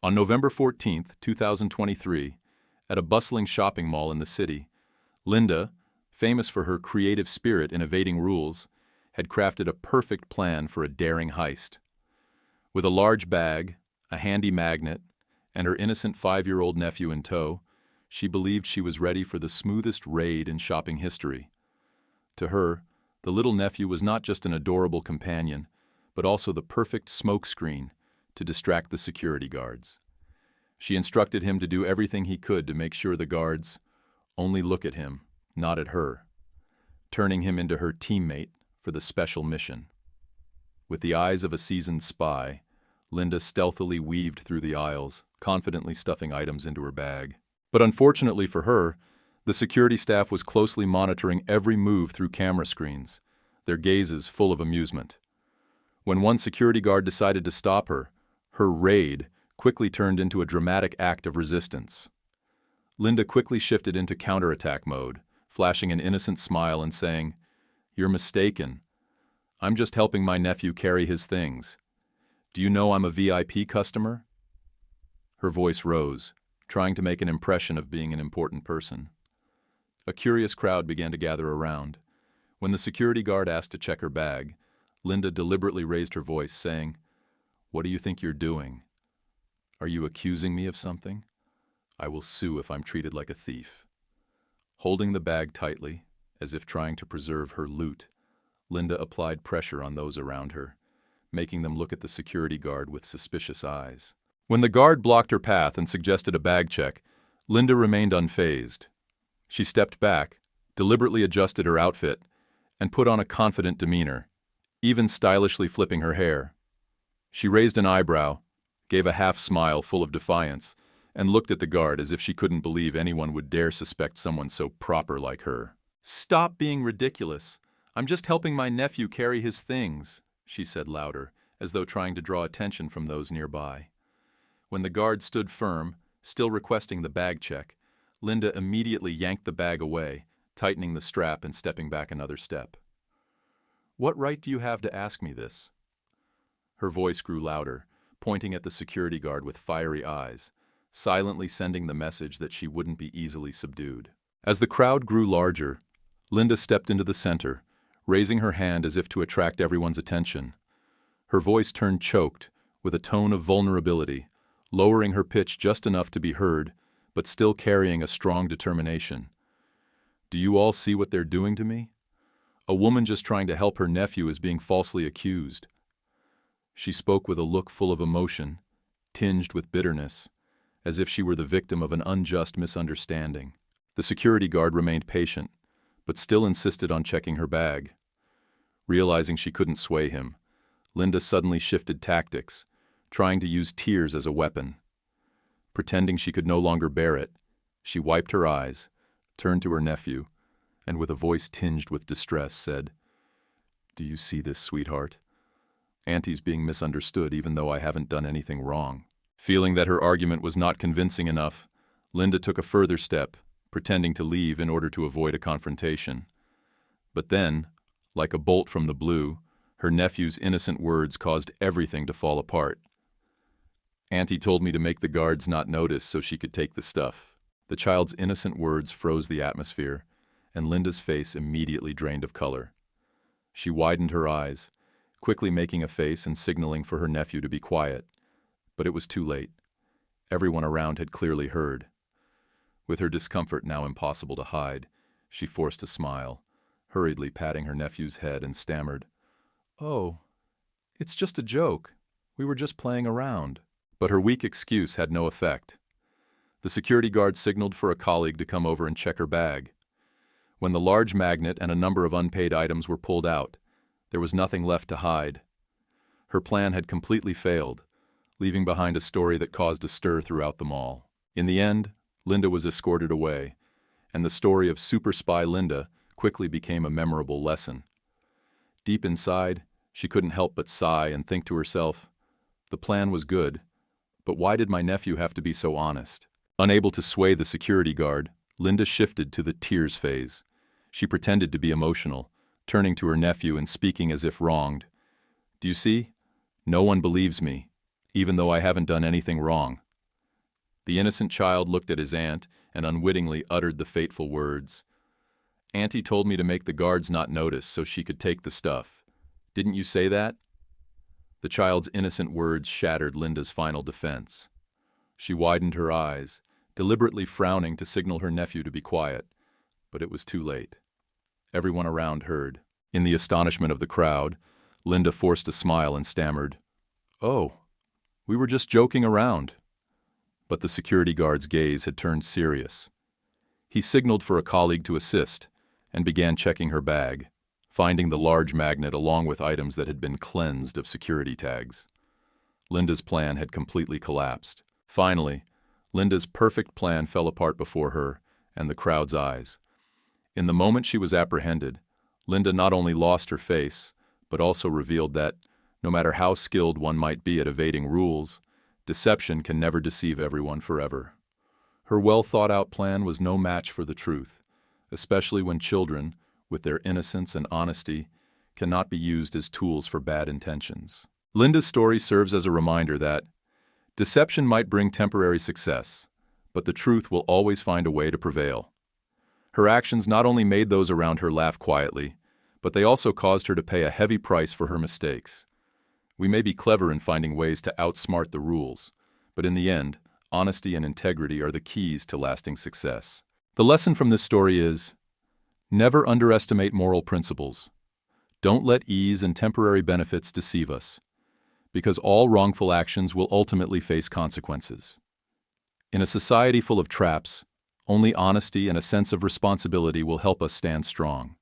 On November 14, 2023, at a bustling shopping mall in the city, Linda, famous for her creative spirit in evading rules, had crafted a perfect plan for a daring heist. With a large bag, a handy magnet, and her innocent 5-year-old nephew in tow, she believed she was ready for the smoothest raid in shopping history. To her, the little nephew was not just an adorable companion, but also the perfect smokescreen to distract the security guards. She instructed him to do everything he could to make sure the guards only look at him, not at her, turning him into her teammate for the special mission. With the eyes of a seasoned spy, Linda stealthily weaved through the aisles, confidently stuffing items into her bag. But unfortunately for her, the security staff was closely monitoring every move through camera screens, their gazes full of amusement. When one security guard decided to stop her, her raid quickly turned into a dramatic act of resistance. Linda quickly shifted into counterattack mode, flashing an innocent smile and saying, "You're mistaken. I'm just helping my nephew carry his things. Do you know I'm a VIP customer?" Her voice rose, trying to make an impression of being an important person. A curious crowd began to gather around. When the security guard asked to check her bag, Linda deliberately raised her voice, saying, "What do you think you're doing? Are you accusing me of something? I will sue if I'm treated like a thief." Holding the bag tightly, as if trying to preserve her loot, Linda applied pressure on those around her, making them look at the security guard with suspicious eyes. When the guard blocked her path and suggested a bag check, Linda remained unfazed. She stepped back, deliberately adjusted her outfit, and put on a confident demeanor, even stylishly flipping her hair. She raised an eyebrow, gave a half-smile full of defiance, and looked at the guard as if she couldn't believe anyone would dare suspect someone so proper like her. "Stop being ridiculous. I'm just helping my nephew carry his things," she said louder, as though trying to draw attention from those nearby. When the guard stood firm, still requesting the bag check, Linda immediately yanked the bag away, tightening the strap and stepping back another step. "What right do you have to ask me this?" Her voice grew louder, pointing at the security guard with fiery eyes, silently sending the message that she wouldn't be easily subdued. As the crowd grew larger, Linda stepped into the center, raising her hand as if to attract everyone's attention. Her voice turned choked, with a tone of vulnerability, lowering her pitch just enough to be heard, but still carrying a strong determination. "Do you all see what they're doing to me? A woman just trying to help her nephew is being falsely accused." She spoke with a look full of emotion, tinged with bitterness, as if she were the victim of an unjust misunderstanding. The security guard remained patient, but still insisted on checking her bag. Realizing she couldn't sway him, Linda suddenly shifted tactics, trying to use tears as a weapon. Pretending she could no longer bear it, she wiped her eyes, turned to her nephew, and with a voice tinged with distress said, "Do you see this, sweetheart? Auntie's being misunderstood even though I haven't done anything wrong." Feeling that her argument was not convincing enough, Linda took a further step, pretending to leave in order to avoid a confrontation. But then, like a bolt from the blue, her nephew's innocent words caused everything to fall apart. "Auntie told me to make the guards not notice so she could take the stuff." The child's innocent words froze the atmosphere, and Linda's face immediately drained of color. She widened her eyes, quickly making a face and signaling for her nephew to be quiet. But it was too late. Everyone around had clearly heard. With her discomfort now impossible to hide, she forced a smile, hurriedly patting her nephew's head and stammered, "Oh, it's just a joke. We were just playing around." But her weak excuse had no effect. The security guard signaled for a colleague to come over and check her bag. When the large magnet and a number of unpaid items were pulled out, there was nothing left to hide. Her plan had completely failed, leaving behind a story that caused a stir throughout the mall. In the end, Linda was escorted away, and the story of super spy Linda quickly became a memorable lesson. Deep inside, she couldn't help but sigh and think to herself, the plan was good, but why did my nephew have to be so honest? Unable to sway the security guard, Linda shifted to the tears phase. She pretended to be emotional, turning to her nephew and speaking as if wronged. "Do you see? No one believes me, even though I haven't done anything wrong. The innocent child looked at his aunt and unwittingly uttered the fateful words, "Auntie told me to make the guards not notice so she could take the stuff. Didn't you say that?" The child's innocent words shattered Linda's final defense. She widened her eyes, deliberately frowning to signal her nephew to be quiet, but it was too late. Everyone around heard. In the astonishment of the crowd, Linda forced a smile and stammered, "Oh, we were just joking around." But the security guard's gaze had turned serious. He signaled for a colleague to assist and began checking her bag, finding the large magnet along with items that had been cleansed of security tags. Linda's plan had completely collapsed. Finally, Linda's perfect plan fell apart before her and the crowd's eyes. In the moment she was apprehended, Linda not only lost her face, but also revealed that, no matter how skilled one might be at evading rules, deception can never deceive everyone forever. Her well-thought-out plan was no match for the truth, especially when children, with their innocence and honesty, cannot be used as tools for bad intentions. Linda's story serves as a reminder that deception might bring temporary success, but the truth will always find a way to prevail. Her actions not only made those around her laugh quietly, but they also caused her to pay a heavy price for her mistakes. We may be clever in finding ways to outsmart the rules, but in the end, honesty and integrity are the keys to lasting success. The lesson from this story is, never underestimate moral principles. Don't let ease and temporary benefits deceive us, because all wrongful actions will ultimately face consequences. In a society full of traps, only honesty and a sense of responsibility will help us stand strong.